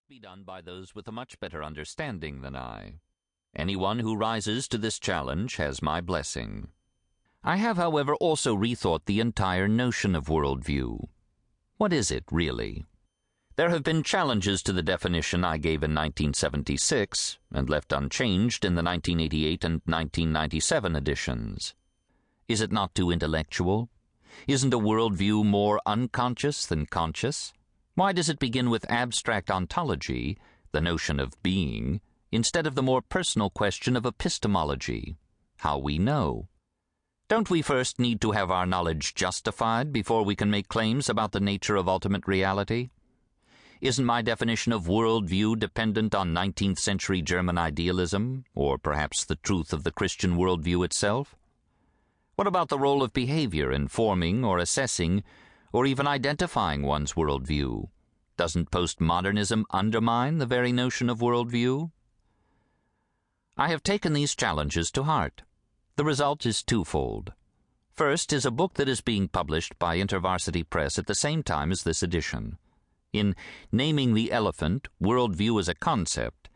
be done by those with a much better understanding than I. Anyone who rises to this challenge has my blessing. I have, however, also rethought the entire notion of worldview. What is it, really? There have been challenges to the definition I gave in 1976 and left unchanged in the 1988 and 1997 editions. Is it not too intellectual? Isn't a worldview more unconscious than conscious? Why does it begin with abstract ontology, the notion of being, instead of the more personal question of epistemology, how we know? Don't we first need to have our knowledge justified before we can make claims about the nature of ultimate reality? Isn't my definition of worldview dependent on 19th century German idealism, or perhaps the truth of the Christian worldview itself? What about the role of behavior in forming or assessing or even identifying one's worldview? Doesn't postmodernism undermine the very notion of worldview? I have taken these challenges to heart. The result is twofold. First is a book that is being published by InterVarsity Press at the same time as this edition. In Naming the Elephant, Worldview as a Concept,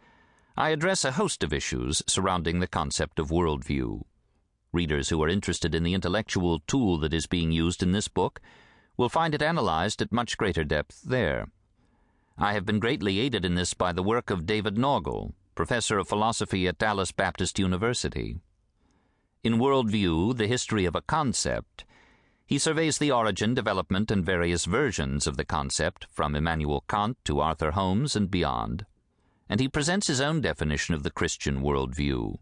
I address a host of issues surrounding the concept of worldview. Readers who are interested in the intellectual tool that is being used in this book will find it analyzed at much greater depth there. I have been greatly aided in this by the work of David Naugel, professor of philosophy at Dallas Baptist University. In Worldview, the History of a Concept, he surveys the origin, development, and various versions of the concept from Immanuel Kant to Arthur Holmes and beyond, and he presents his own definition of the Christian worldview.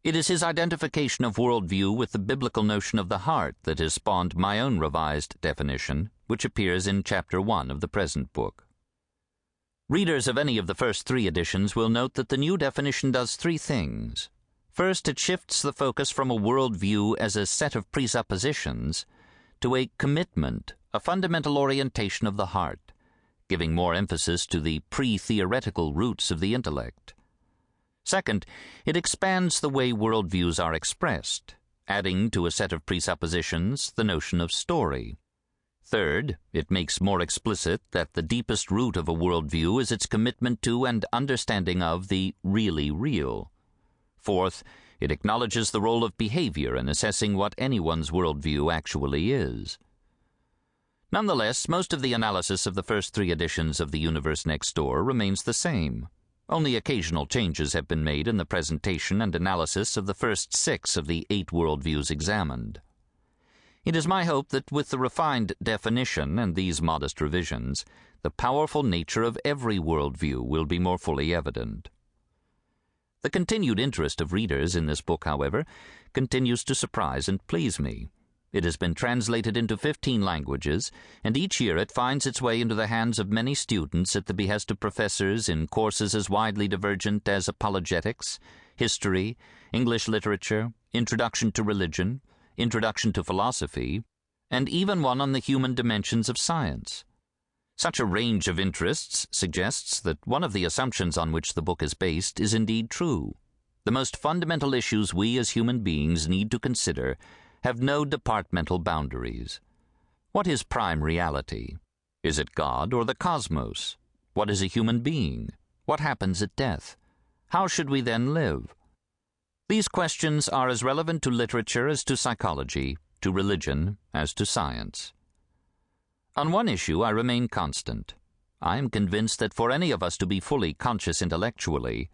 It is his identification of worldview with the biblical notion of the heart that has spawned my own revised definition, which appears in Chapter 1 of the present book. Readers of any of the first three editions will note that the new definition does three things. First, it shifts the focus from a worldview as a set of presuppositions to a commitment, a fundamental orientation of the heart, giving more emphasis to the pre-theoretical roots of the intellect. Second, it expands the way worldviews are expressed, adding to a set of presuppositions the notion of story. Third, it makes more explicit that the deepest root of a worldview is its commitment to and understanding of the really real. Fourth, it acknowledges the role of behavior in assessing what anyone's worldview actually is. Nonetheless, most of the analysis of the first three editions of The Universe Next Door remains the same. Only occasional changes have been made in the presentation and analysis of the first 6 of the 8 worldviews examined. It is my hope that with the refined definition and these modest revisions, the powerful nature of every worldview will be more fully evident. The continued interest of readers in this book, however, continues to surprise and please me. It has been translated into 15 languages, and each year it finds its way into the hands of many students at the behest of professors in courses as widely divergent as apologetics, history, English literature, introduction to religion, introduction to philosophy, and even one on the human dimensions of science. Such a range of interests suggests that one of the assumptions on which the book is based is indeed true. The most fundamental issues we as human beings need to consider have no departmental boundaries. What is prime reality? Is it God or the cosmos? What is a human being? What happens at death? How should we then live? These questions are as relevant to literature as to psychology, to religion as to science. On one issue I remain constant. I am convinced that for any of us to be fully conscious intellectually,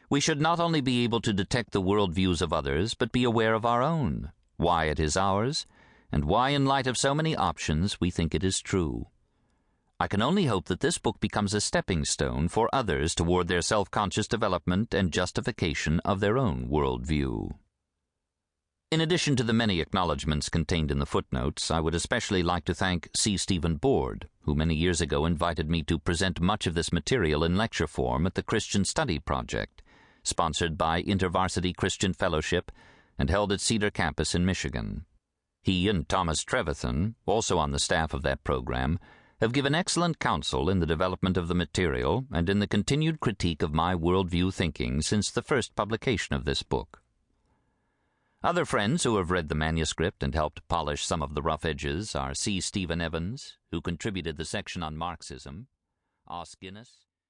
we should not only be able to detect the worldviews of others, but be aware of our own, why it is ours, and why in light of so many options we think it is true. I can only hope that this book becomes a stepping stone for others toward their self-conscious development and justification of their own worldview. In addition to the many acknowledgments contained in the footnotes, I would especially like to thank C. Stephen Board, who many years ago invited me to present much of this material in lecture form at the Christian Study Project, sponsored by InterVarsity Christian Fellowship and held at Cedar Campus in Michigan. He and Thomas Trevethan, also on the staff of that program, have given excellent counsel in the development of the material and in the continued critique of my worldview thinking since the first publication of this book. Other friends who have read the manuscript and helped polish some of the rough edges are C. Stephen Evans, who contributed the section on Marxism, Os Guinness,